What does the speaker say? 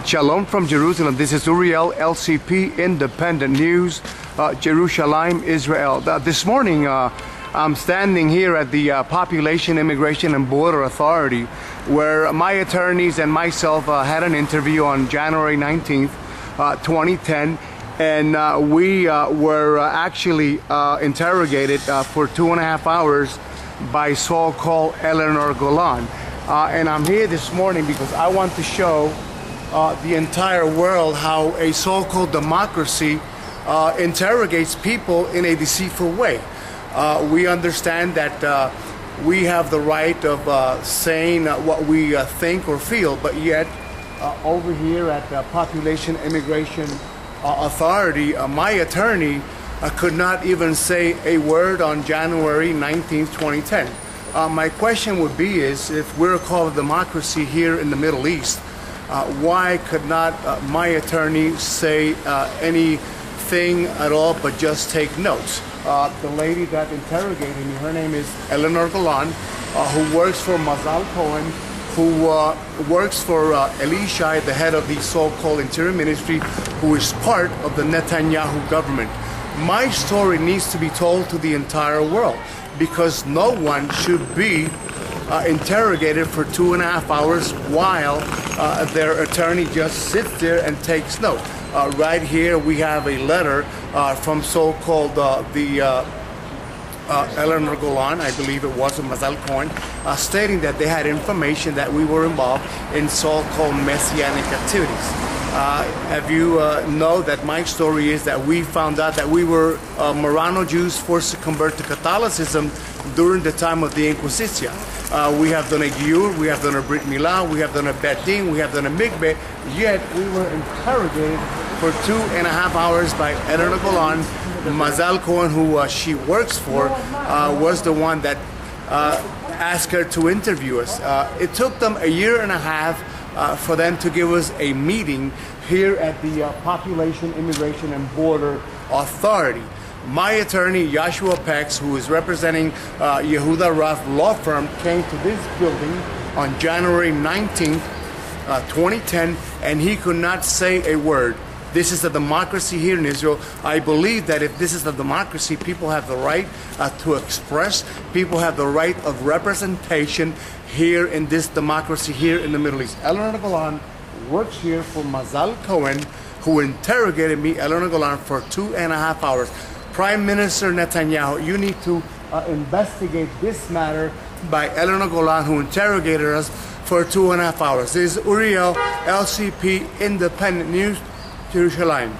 Shalom from Jerusalem. This is Uriel, LCP Independent News, Jerusalem, Israel. This morning, I'm standing here at the Population, Immigration, and Border Authority, where my attorneys and myself had an interview on January 19th, 2010, and we were actually interrogated for 2.5 hours by so-called Elinor Golan. And I'm here this morning because I want to show the entire world how a so-called democracy interrogates people in a deceitful way. We understand that we have the right of saying what we think or feel, but yet over here at the Population Immigration Authority, my attorney could not even say a word on January 19th, 2010. My question would be is, if we're called a democracy here in the Middle East, why could not my attorney say anything at all but just take notes? The lady that interrogated me, her name is Elinor Golan, who works for Mazal Cohen, who works for Elisha, the head of the so-called Interior Ministry, who is part of the Netanyahu government. My story needs to be told to the entire world, because no one should be interrogated for 2.5 hours while their attorney just sits there and takes note. Right here we have a letter from so-called Elinor Golan, I believe it was, of Mazal Cohen, stating that they had information that we were involved in so-called messianic activities. Have you know that my story is that we found out that we were Marrano Jews forced to convert to Catholicism during the time of the Inquisition. We have done a Giyur, we have done a Brit Milah, we have done a Bet Din, we have done a Mikveh, yet we were interrogated for 2.5 hours by Elinor Golan. Mazal Cohen, who she works for, was the one that asked her to interview us. It took them 1.5 years for them to give us a meeting here at the Population, Immigration, and Border Authority. My attorney, Joshua Pex, who is representing Yehuda Raff Law Firm, came to this building on January 19th, 2010, and he could not say a word. This is a democracy here in Israel. I believe that if this is a democracy, people have the right to express, people have the right of representation here in this democracy here in the Middle East. Elinor Golan works here for Mazal Cohen, who interrogated me, Elinor Golan, for 2.5 hours. Prime Minister Netanyahu, you need to investigate this matter by Elinor Golan, who interrogated us for 2.5 hours. This is Uriel, LCP Independent News, Jerusalem.